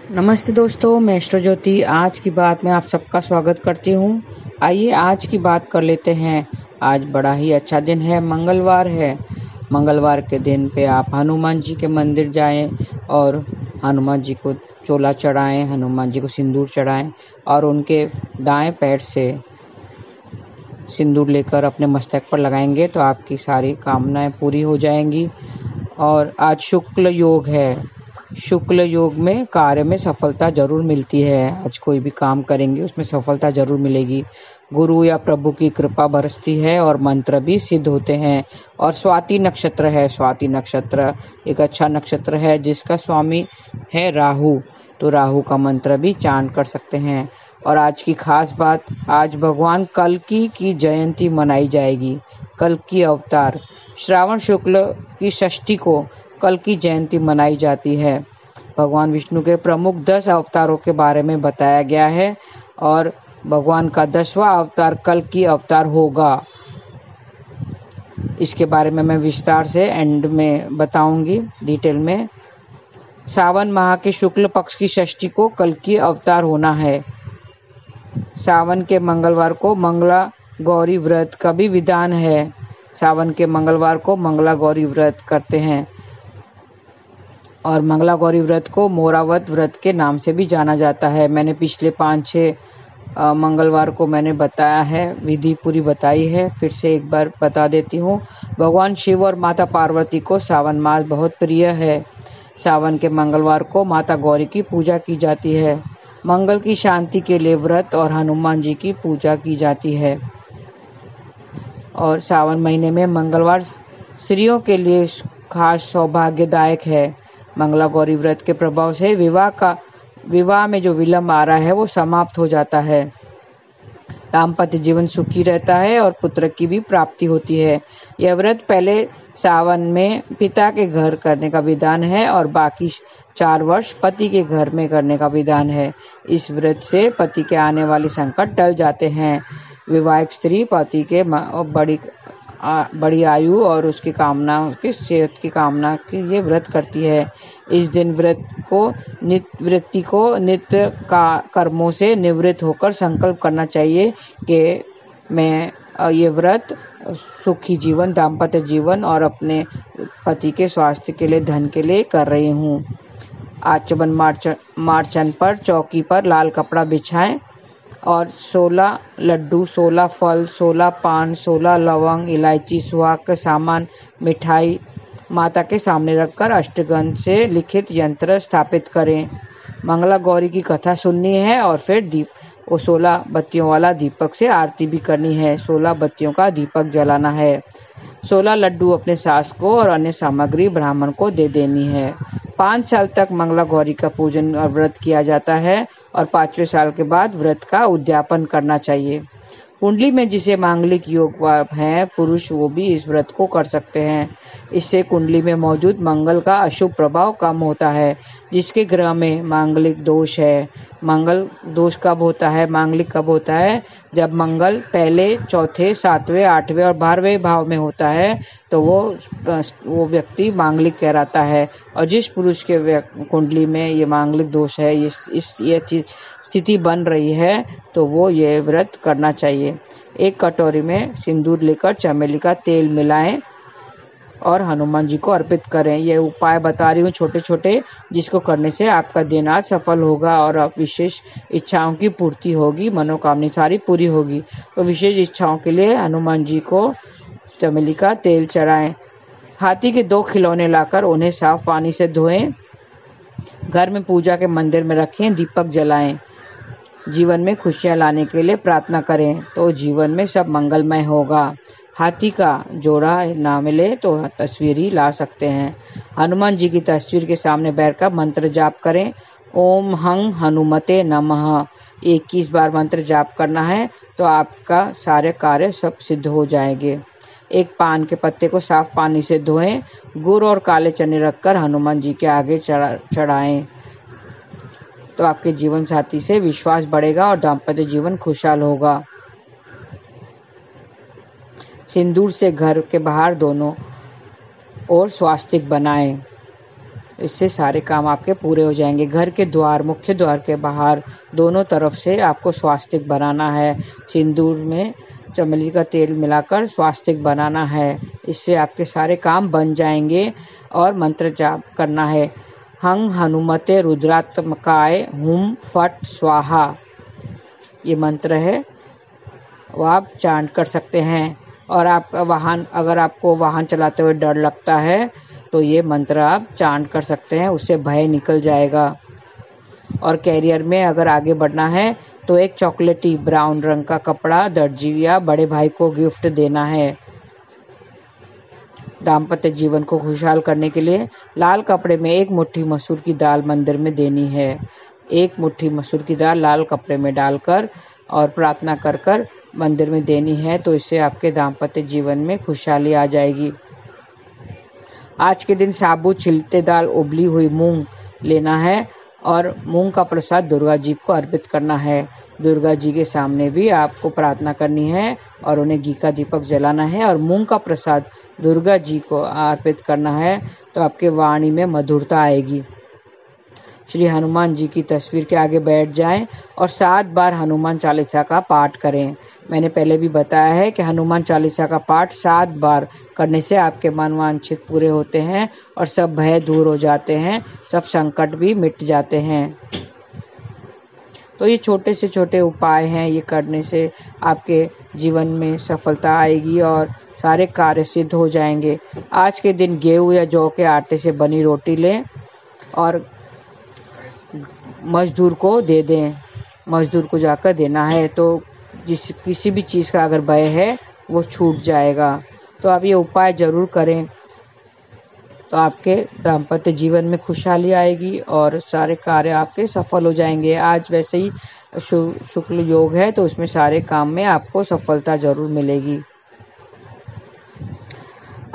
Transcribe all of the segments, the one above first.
नमस्ते दोस्तों, मैं एस्ट्रो ज्योति आज की बात में आप सबका स्वागत करती हूँ। आइए आज की बात कर लेते हैं। आज बड़ा ही अच्छा दिन है, मंगलवार है। मंगलवार के दिन पे आप हनुमान जी के मंदिर जाएं और हनुमान जी को चोला चढ़ाएं, हनुमान जी को सिंदूर चढ़ाएं और उनके दाएं पैर से सिंदूर लेकर अपने मस्तक पर लगाएंगे तो आपकी सारी कामनाएं पूरी हो जाएंगी। और आज शुक्ल योग है। शुक्ल योग में कार्य में सफलता जरूर मिलती है। आज कोई भी काम करेंगे उसमें सफलता जरूर मिलेगी। गुरु या प्रभु की कृपा बरसती है और मंत्र भी सिद्ध होते हैं। और स्वाति नक्षत्र है। स्वाति नक्षत्र एक अच्छा नक्षत्र है जिसका स्वामी है राहु। तो राहु का मंत्र भी चांद कर सकते हैं। और आज की खास बात, आज भगवान कल्कि की जयंती मनाई जाएगी। कल्कि अवतार श्रावण शुक्ल की षष्ठी को कल्कि जयंती मनाई जाती है। भगवान विष्णु के प्रमुख 10 अवतारों के बारे में बताया गया है और भगवान का 10वां अवतार कल्कि अवतार होगा। इसके बारे में मैं विस्तार से एंड में बताऊंगी डिटेल में। सावन माह के शुक्ल पक्ष की षष्ठी को कल्कि अवतार होना है। सावन के मंगलवार को मंगला गौरी व्रत का भी विधान है। सावन के मंगलवार को मंगला गौरी व्रत करते हैं और मंगला गौरी व्रत को मोरावत व्रत के नाम से भी जाना जाता है। मैंने पिछले 5-6 मंगलवार को मैंने बताया है, विधि पूरी बताई है। फिर से एक बार बता देती हूँ। भगवान शिव और माता पार्वती को सावन मास बहुत प्रिय है। सावन के मंगलवार को माता गौरी की पूजा की जाती है। मंगल की शांति के लिए व्रत और हनुमान जी की पूजा की जाती है। और सावन महीने में मंगलवार स्त्रियों के लिए खास सौभाग्यदायक है। मंगला गौरी व्रत के प्रभाव से विवाह में जो विलंब आ रहा है वो समाप्त हो जाता है। दाम्पत्य जीवन सुखी रहता है और पुत्र की भी प्राप्ति होती है। यह व्रत पहले सावन में पिता के घर करने का विधान है और बाकी 4 वर्ष पति के घर में करने का विधान है। इस व्रत से पति के आने वाले संकट टल जाते हैं। विवाहित स्त्री पति के बड़ी आयु और उसकी कामना, उसकी सेहत की कामना के लिए व्रत करती है। इस दिन व्यक्ति को नित्य कर्मों से निवृत्त होकर संकल्प करना चाहिए कि मैं ये व्रत सुखी जीवन, दाम्पत्य जीवन और अपने पति के स्वास्थ्य के लिए, धन के लिए कर रही हूँ। आचमन मार्चन पर चौकी पर लाल कपड़ा बिछाएं और 16 लड्डू, 16 फल, 16 पान, 16 लवंग, इलायची, सुहाग का सामान, मिठाई माता के सामने रखकर अष्टगंध से लिखित यंत्र स्थापित करें। मंगला गौरी की कथा सुननी है और फिर 16 बत्तियों वाला दीपक से आरती भी करनी है। 16 बत्तियों का दीपक जलाना है। 16 लड्डू अपने सास को और अन्य सामग्री ब्राह्मण को दे देनी है। 5 साल तक मंगला गौरी का पूजन और व्रत किया जाता है और 5वें साल के बाद व्रत का उद्यापन करना चाहिए। कुंडली में जिसे मांगलिक योग है, पुरुष वो भी इस व्रत को कर सकते हैं। इससे कुंडली में मौजूद मंगल का अशुभ प्रभाव कम होता है। जिसके ग्रह में मांगलिक दोष है, मंगल दोष कब होता है, मांगलिक कब होता है, जब मंगल पहले, चौथे, 7वें, 8वें और 12वें भाव में होता है तो वो व्यक्ति मांगलिक कहलाता है। और जिस पुरुष के कुंडली में ये मांगलिक दोष है, ये स्थिति बन रही है तो वो ये व्रत करना चाहिए। एक कटोरी में सिंदूर लेकर चमेली का तेल मिलाएं और हनुमान जी को अर्पित करें। ये उपाय बता रही हूँ छोटे छोटे, जिसको करने से आपका दिन आज सफल होगा और आप विशेष इच्छाओं की पूर्ति होगी, मनोकामना सारी पूरी होगी। तो विशेष इच्छाओं के लिए हनुमान जी को चमेली का तेल चढ़ाएं। हाथी के 2 खिलौने लाकर उन्हें साफ पानी से धोएं। घर में पूजा के मंदिर में रखें, दीपक जलाएं। जीवन में खुशियां लाने के लिए प्रार्थना करें तो जीवन में सब मंगलमय होगा। हाथी का जोड़ा ना मिले तो तस्वीर ही ला सकते हैं। हनुमान जी की तस्वीर के सामने बैठकर मंत्र जाप करें। ओम हं हनुमते नमः 21 बार मंत्र जाप करना है तो आपका सारे कार्य सब सिद्ध हो जाएंगे। एक पान के पत्ते को साफ पानी से धोएं। गुड़ और काले चने रखकर हनुमान जी के आगे चढ़ाएं तो आपके जीवन साथी से विश्वास बढ़ेगा और दाम्पत्य जीवन खुशहाल होगा। सिंदूर से घर के बाहर दोनों ओर स्वास्तिक बनाएं। इससे सारे काम आपके पूरे हो जाएंगे। घर के द्वार, मुख्य द्वार के बाहर दोनों तरफ से आपको स्वास्तिक बनाना है। सिंदूर में चमेली का तेल मिलाकर स्वास्तिक बनाना है। इससे आपके सारे काम बन जाएंगे। और मंत्र जाप करना है, हं हनुमते रुद्रात्मकाय हुम फट स्वाहा। ये मंत्र है, वो आप चांट कर सकते हैं। और आपका वाहन, अगर आपको वाहन चलाते हुए डर लगता है तो ये मंत्र आप चांट कर सकते हैं, उससे भय निकल जाएगा। और कैरियर में अगर आगे बढ़ना है तो एक चॉकलेटी ब्राउन रंग का कपड़ा दर्जी या बड़े भाई को गिफ्ट देना है। दाम्पत्य जीवन को खुशहाल करने के लिए लाल कपड़े में एक मुट्ठी मसूर की दाल मंदिर में देनी है। एक मुट्ठी मसूर की दाल लाल कपड़े में डालकर और प्रार्थना कर कर मंदिर में देनी है, तो इससे आपके दाम्पत्य जीवन में खुशहाली आ जाएगी। आज के दिन साबुत छिलतेदार उबली हुई मूंग लेना है और मूंग का प्रसाद दुर्गा जी को अर्पित करना है। दुर्गा जी के सामने भी आपको प्रार्थना करनी है और उन्हें घी का दीपक जलाना है और मूंग का प्रसाद दुर्गा जी को अर्पित करना है, तो आपके वाणी में मधुरता आएगी। श्री हनुमान जी की तस्वीर के आगे बैठ जाएं और 7 बार हनुमान चालीसा का पाठ करें। मैंने पहले भी बताया है कि हनुमान चालीसा का पाठ 7 बार करने से आपके मनवांछित पूरे होते हैं और सब भय दूर हो जाते हैं, सब संकट भी मिट जाते हैं। तो ये छोटे से छोटे उपाय हैं, ये करने से आपके जीवन में सफलता आएगी और सारे कार्य सिद्ध हो जाएंगे। आज के दिन गेहूं या जौ के आटे से बनी रोटी लें और मजदूर को दे दें। मजदूर को जाकर देना है, तो किसी भी चीज़ का अगर भय है वो छूट जाएगा। तो आप ये उपाय जरूर करें, तो आपके दाम्पत्य जीवन में खुशहाली आएगी और सारे कार्य आपके सफल हो जाएंगे। आज वैसे ही शुक्ल योग है, तो उसमें सारे काम में आपको सफलता जरूर मिलेगी।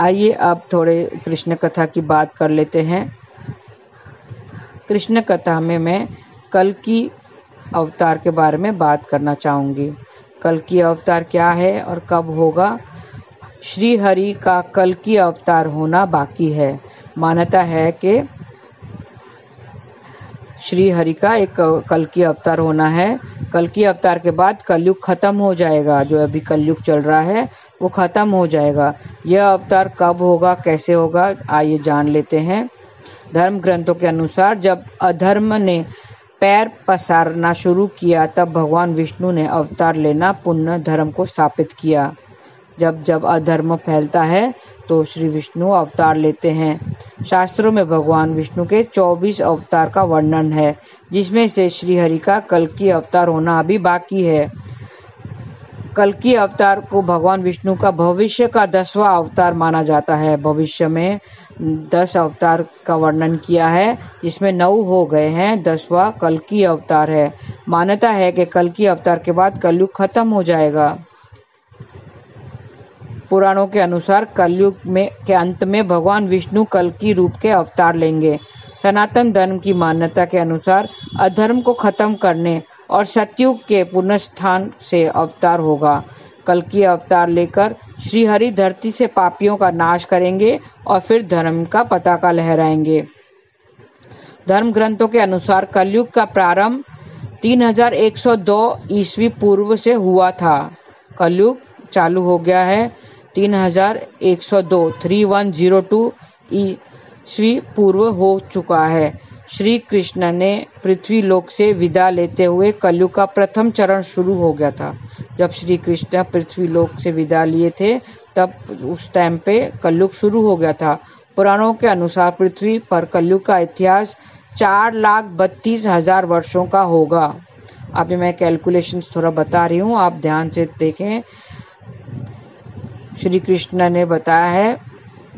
आइए अब थोड़े कृष्ण कथा की बात कर लेते हैं। कृष्ण कथा में मैं कल्कि अवतार के बारे में बात करना चाहूँगी। कल्कि अवतार क्या है और कब होगा? श्री हरि का कल्कि अवतार होना बाकी है। मान्यता है कि श्री हरि का एक कल्कि अवतार होना है। कल्कि अवतार के बाद कलयुग खत्म हो जाएगा। जो अभी कलयुग चल रहा है वो खत्म हो जाएगा। यह अवतार कब होगा, कैसे होगा, आइए जान लेते हैं। धर्म ग्रंथों के अनुसार जब अधर्म ने पैर पसारना शुरू किया, तब भगवान विष्णु ने अवतार लेना पुण्य धर्म को स्थापित किया। जब अधर्म फैलता है तो श्री विष्णु अवतार लेते हैं। शास्त्रों में भगवान विष्णु के 24 अवतार का वर्णन है, जिसमें से श्री हरि का कल्कि अवतार होना अभी बाकी है। कल्कि अवतार को भगवान विष्णु का भविष्य का 10वां अवतार माना जाता है। भविष्य में 10 अवतार का वर्णन किया है, जिसमें 9 हो गए हैं, 10वां कल्कि अवतार है। मान्यता है कि कल्कि अवतार के बाद कलयुग खत्म हो जाएगा। पुराणों के अनुसार कलयुग के अंत में भगवान विष्णु कल्कि रूप के अवतार लेंगे। सनातन धर्म की मान्यता के अनुसार अधर्म को खत्म करने और सतयुग के पुनरुत्थान से अवतार होगा। कल्कि अवतार लेकर श्री हरि धरती से पापियों का नाश करेंगे और फिर धर्म का पताका लहराएंगे। धर्म ग्रंथों के अनुसार कलयुग का प्रारंभ 3102 ईस्वी पूर्व से हुआ था। कलयुग चालू हो गया है 3102 ईस्वी पूर्व हो चुका है। श्री कृष्ण ने पृथ्वी लोक से विदा लेते हुए कलयुग का प्रथम चरण शुरू हो गया था। जब श्री कृष्ण पृथ्वी लोक से विदा लिए थे, तब उस टाइम पे कलयुग शुरू हो गया था। पुराणों के अनुसार पृथ्वी पर कलयुग का इतिहास 4,32,000 वर्षों का होगा। अभी मैं कैलकुलेशंस थोड़ा बता रही हूँ, आप ध्यान से देखें। श्री कृष्ण ने बताया है,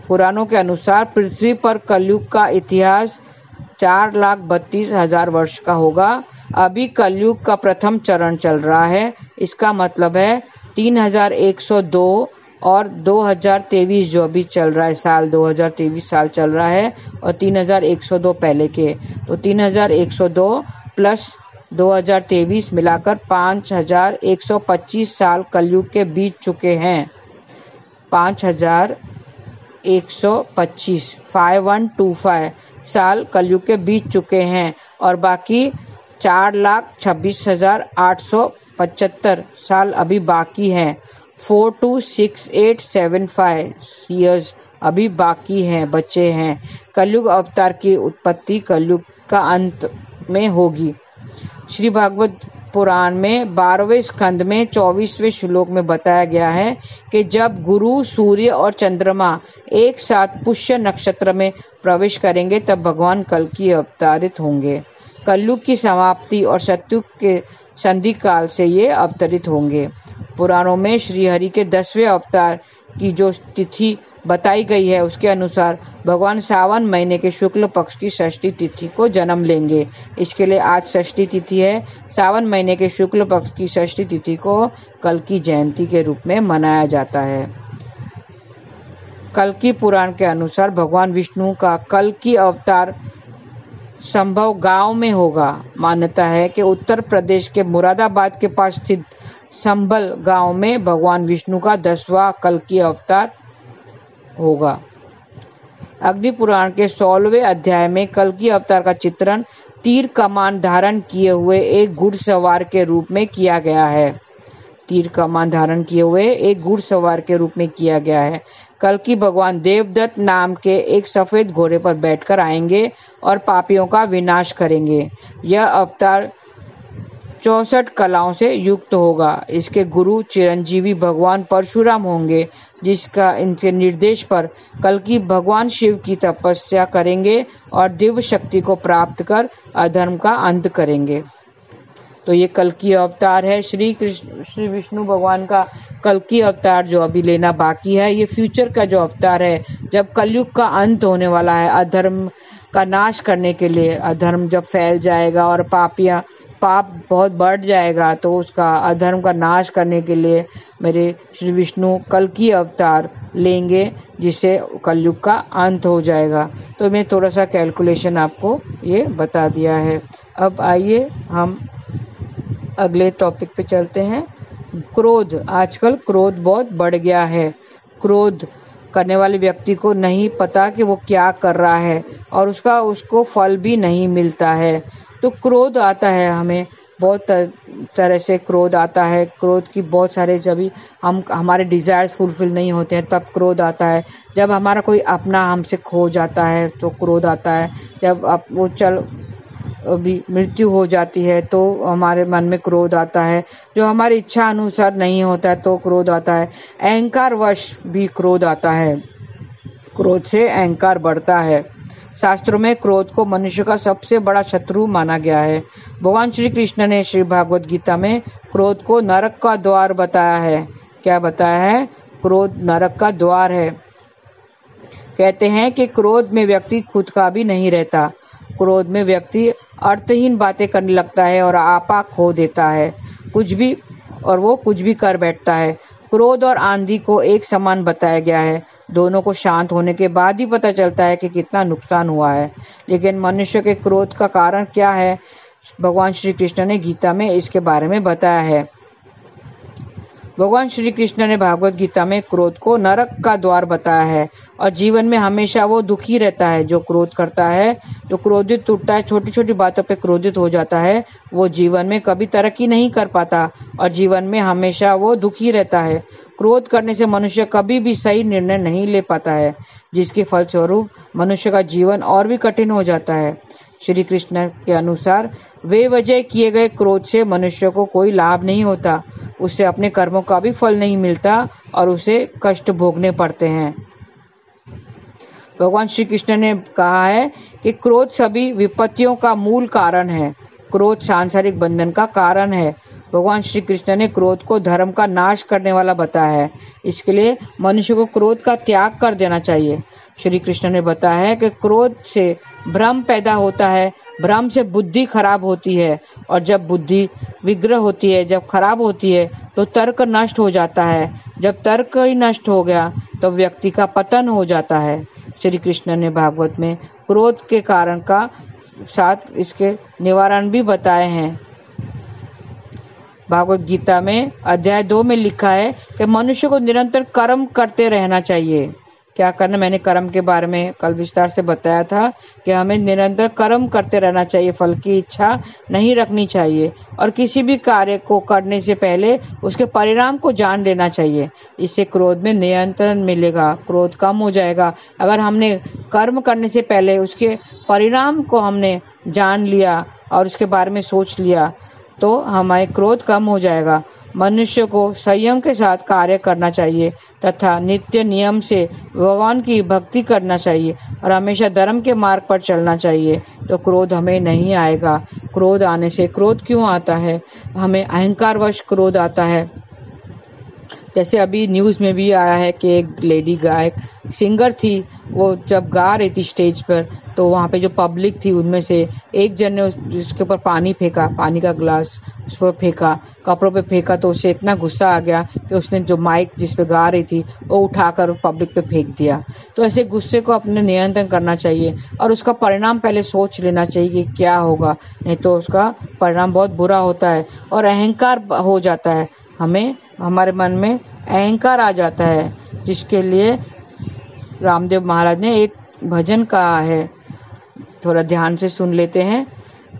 पुराणों के अनुसार पृथ्वी पर कलयुग का इतिहास 4,32,000 वर्ष का होगा। अभी कलयुग का प्रथम चरण चल रहा है। इसका मतलब है 3102 और 2023 जो अभी चल रहा है साल, 2023 साल चल रहा है, और 3102 पहले के, तो 3102 प्लस 2023 मिलाकर 5125 साल कलयुग के बीत चुके हैं। 5125 5125 साल कलयुग के बीत चुके हैं और बाकी 4,26,875 साल अभी बाकी हैं। 4 to 6875 ईयर्स अभी बाकी हैं, बचे हैं। कलयुग अवतार की उत्पत्ति कलयुग का अंत में होगी। श्री भागवत पुराण में 12वें स्कंद में 24वें श्लोक में बताया गया है कि जब गुरु, सूर्य और चंद्रमा एक साथ पुष्य नक्षत्र में प्रवेश करेंगे तब भगवान कल्कि अवतरित होंगे। कलयुग की समाप्ति और सतयुग के संधि काल से ये अवतरित होंगे। पुराणों में श्री हरि के 10वें अवतार की जो तिथि बताई गई है उसके अनुसार भगवान सावन महीने के शुक्ल पक्ष की षष्ठी तिथि को जन्म लेंगे। इसके लिए आज षष्ठी तिथि है। सावन महीने के शुक्ल पक्ष की षष्ठी तिथि को कल्कि जयंती के रूप में मनाया जाता है। कल्कि पुराण के अनुसार भगवान विष्णु का कल्कि अवतार संभव गांव में होगा। मान्यता है कि उत्तर प्रदेश के मुरादाबाद के पास स्थित संभल गांव में भगवान विष्णु का 10वां कल्कि अवतार होगा। अग्नि पुराण के 16वें अध्याय में कल्कि अवतार का चित्रण तीर कमान धारण किए हुए एक घुड़सवार के रूप में किया गया है। तीर कमान धारण किए हुए एक घुड़सवार के रूप में किया गया है। कल्कि भगवान देवदत्त नाम के एक सफेद घोड़े पर बैठकर आएंगे और पापियों का विनाश करेंगे। यह अवतार 64 कलाओं से युक्त होगा। इसके गुरु चिरंजीवी भगवान परशुराम होंगे, जिसका इनके निर्देश पर कल्कि भगवान शिव की तपस्या करेंगे और दिव्य शक्ति को प्राप्त कर अधर्म का अंत करेंगे। तो ये कल्कि अवतार है। श्री विष्णु भगवान का कल्कि अवतार जो अभी लेना बाकी है, ये फ्यूचर का जो अवतार है, जब कलयुग का अंत होने वाला है, अधर्म का नाश करने के लिए। अधर्म जब फैल जाएगा और पाप बहुत बढ़ जाएगा तो उसका अधर्म का नाश करने के लिए मेरे श्री विष्णु कल्कि अवतार लेंगे, जिससे कलयुग का अंत हो जाएगा। तो मैं थोड़ा सा कैलकुलेशन आपको ये बता दिया है। अब आइए हम अगले टॉपिक पे चलते हैं। क्रोध। आजकल क्रोध बहुत बढ़ गया है। क्रोध करने वाले व्यक्ति को नहीं पता कि वो क्या कर रहा है और उसको फल भी नहीं मिलता है। तो क्रोध आता है, हमें बहुत तरह से क्रोध आता है। क्रोध की बहुत सारे, जब हमारे डिजायर्स फुलफिल नहीं होते हैं तब क्रोध आता है। जब हमारा कोई अपना हमसे खो जाता है तो क्रोध आता है। जब अभी मृत्यु हो जाती है तो हमारे मन में क्रोध आता है। जो हमारी इच्छा अनुसार नहीं होता है तो क्रोध आता है। अहंकार वश भी क्रोध आता है। क्रोध से अहंकार बढ़ता है। शास्त्रों में क्रोध को मनुष्य का सबसे बड़ा शत्रु माना गया है। भगवान श्री कृष्ण ने श्री भागवत गीता में क्रोध को नरक का द्वार बताया है। क्या बताया है? क्रोध नरक का द्वार है। कहते हैं कि क्रोध में व्यक्ति खुद का भी नहीं रहता। क्रोध में व्यक्ति अर्थहीन बातें करने लगता है और आपा खो देता है, वो कुछ भी कर बैठता है। क्रोध और आंधी को एक समान बताया गया है। दोनों को शांत होने के बाद ही पता चलता है कि कितना नुकसान हुआ है। लेकिन मनुष्य के क्रोध का कारण क्या है? भगवान श्री कृष्ण ने गीता में इसके बारे में बताया है। भगवान श्री कृष्ण ने भागवत गीता में क्रोध को नरक का द्वार बताया है और जीवन में हमेशा वो दुखी रहता है जो क्रोध करता है। जो क्रोधित टूटता है, छोटी छोटी बातों पे क्रोधित हो जाता है, वो जीवन में कभी तरक्की नहीं कर पाता और जीवन में हमेशा वो दुखी रहता है। क्रोध करने से मनुष्य कभी भी सही निर्णय नहीं ले पाता है, जिसके फलस्वरूप मनुष्य का जीवन और भी कठिन हो जाता है। श्री कृष्ण के अनुसार बेवजह किए गए क्रोध से मनुष्य को कोई लाभ नहीं होता, उससे अपने कर्मों का भी फल नहीं मिलता और उसे कष्ट भोगने पड़ते हैं। भगवान श्री कृष्ण ने कहा है कि क्रोध सभी विपत्तियों का मूल कारण है। क्रोध सांसारिक बंधन का कारण है। भगवान श्री कृष्ण ने क्रोध को धर्म का नाश करने वाला बताया है। इसके लिए मनुष्य को क्रोध का त्याग कर देना चाहिए। श्री कृष्ण ने बताया है कि क्रोध से भ्रम पैदा होता है, भ्रम से बुद्धि खराब होती है और जब बुद्धि विग्रह होती है, जब खराब होती है तो तर्क नष्ट हो जाता है। जब तर्क ही नष्ट हो गया तो व्यक्ति का पतन हो जाता है। श्री कृष्ण ने भागवत में क्रोध के कारण का साथ इसके निवारण भी बताए हैं। भागवत गीता में अध्याय 2 में लिखा है कि मनुष्य को निरंतर कर्म करते रहना चाहिए। क्या करना, मैंने कर्म के बारे में कल विस्तार से बताया था कि हमें निरंतर कर्म करते रहना चाहिए, फल की इच्छा नहीं रखनी चाहिए और किसी भी कार्य को करने से पहले उसके परिणाम को जान लेना चाहिए। इससे क्रोध में नियंत्रण मिलेगा, क्रोध कम हो जाएगा। अगर हमने कर्म करने से पहले उसके परिणाम को हमने जान लिया और उसके बारे में सोच लिया तो हमारे क्रोध कम हो जाएगा। मनुष्य को संयम के साथ कार्य करना चाहिए तथा नित्य नियम से भगवान की भक्ति करना चाहिए और हमेशा धर्म के मार्ग पर चलना चाहिए, तो क्रोध हमें नहीं आएगा। क्रोध आने से, क्रोध क्यों आता है? हमें अहंकारवश क्रोध आता है। जैसे अभी न्यूज़ में भी आया है कि एक लेडी गायक सिंगर थी, वो जब गा रही थी स्टेज पर तो वहाँ पे जो पब्लिक थी उनमें से एक जन ने उसके ऊपर पानी फेंका, पानी का ग्लास उस पर फेंका, कपड़ों पे फेंका, तो उसे इतना गुस्सा आ गया कि उसने जो माइक जिस पे गा रही थी वो उठाकर पब्लिक पे फेंक दिया। तो ऐसे गुस्से को अपने नियंत्रण करना चाहिए और उसका परिणाम पहले सोच लेना चाहिए कि क्या होगा, नहीं तो उसका परिणाम बहुत बुरा होता है और अहंकार हो जाता है। हमें हमारे मन में अहंकार आ जाता है, जिसके लिए रामदेव महाराज ने एक भजन कहा है, थोड़ा ध्यान से सुन लेते हैं।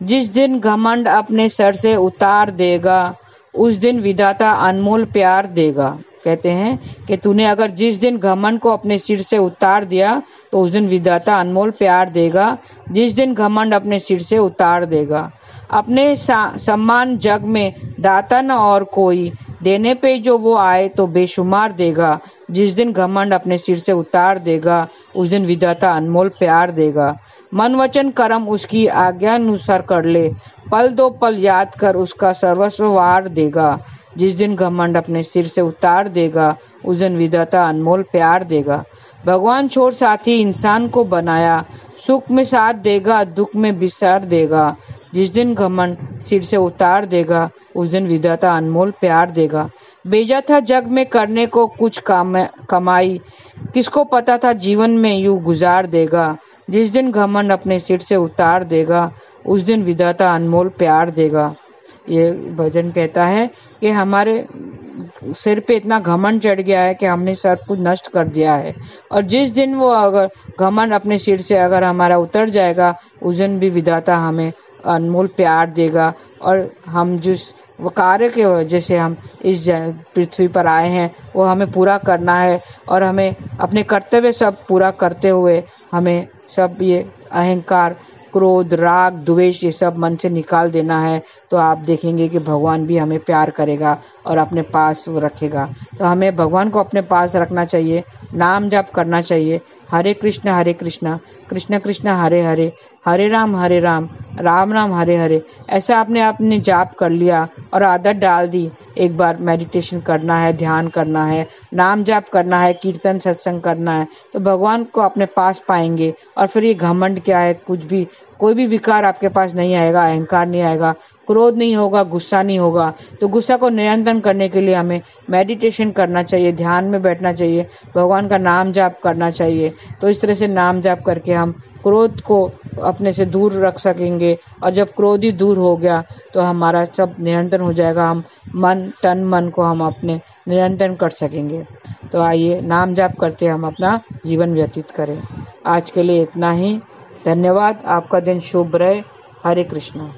जिस दिन घमंड अपने सर से उतार देगा उस दिन विधाता अनमोल प्यार देगा। कहते हैं कि तूने अगर जिस दिन घमंड को अपने सिर से उतार दिया तो उस दिन विधाता अनमोल प्यार देगा। जिस दिन घमंड अपने सिर से उतार देगा, अपने सम्मान जग में दाता न और कोई, देने पे जो वो आए तो बेशुमार देगा। जिस दिन घमंड अपने सिर से उतार देगा उस दिन विधाता अनमोल प्यार देगा। मन वचन कर्म उसकी आज्ञा अनुसार कर ले, पल दो पल याद कर उसका सर्वस्व वार देगा। जिस दिन घमंड अपने सिर से उतार देगा उस दिन विधाता अनमोल प्यार देगा। भगवान छोड़ साथी इंसान को बनाया, सुख में साथ देगा दुख में बिसार देगा। जिस दिन घमंड सिर से उतार देगा उस दिन विधाता अनमोल प्यार देगा। भेजा था जग में करने को कुछ कमाई, किसको पता था जीवन में यूं गुजार देगा। जिस दिन घमंड अपने सिर से उतार देगा उस दिन विधाता अनमोल प्यार देगा। ये भजन कहता है कि हमारे सिर पे इतना घमंड चढ़ गया है कि हमने सब कुछ नष्ट कर दिया है, और जिस दिन वो अगर घमंड अपने सिर से अगर हमारा उतर जाएगा उस दिन भी विधाता हमें अनमोल प्यार देगा। और हम जिस वो कार्य के वजह से हम इस पृथ्वी पर आए हैं वो हमें पूरा करना है और हमें अपने कर्तव्य सब पूरा करते हुए हमें सब ये अहंकार, क्रोध, राग, द्वेष ये सब मन से निकाल देना है। तो आप देखेंगे कि भगवान भी हमें प्यार करेगा और अपने पास रखेगा। तो हमें भगवान को अपने पास रखना चाहिए, नाम जाप करना चाहिए, हरे कृष्ण कृष्ण कृष्ण हरे हरे, हरे राम राम राम हरे हरे। ऐसा आपने जाप कर लिया और आदत डाल दी, एक बार मेडिटेशन करना है, ध्यान करना है, नाम जाप करना है, कीर्तन सत्संग करना है, तो भगवान को अपने पास पाएंगे। और फिर ये घमंड क्या है, कुछ भी कोई भी विकार आपके पास नहीं आएगा, अहंकार नहीं आएगा, क्रोध नहीं होगा, गुस्सा नहीं होगा। तो गुस्सा को नियंत्रण करने के लिए हमें मेडिटेशन करना चाहिए, ध्यान में बैठना चाहिए, भगवान का नाम जाप करना चाहिए। तो इस तरह से नाम जाप करके हम क्रोध को अपने से दूर रख सकेंगे और जब क्रोध ही दूर हो गया तो हमारा सब नियंत्रण हो जाएगा, हम तन मन को हम अपने नियंत्रण कर सकेंगे। तो आइए नाम जाप करते हम अपना जीवन व्यतीत करें। आज के लिए इतना ही, धन्यवाद। आपका दिन शुभ रहे। हरे कृष्णा।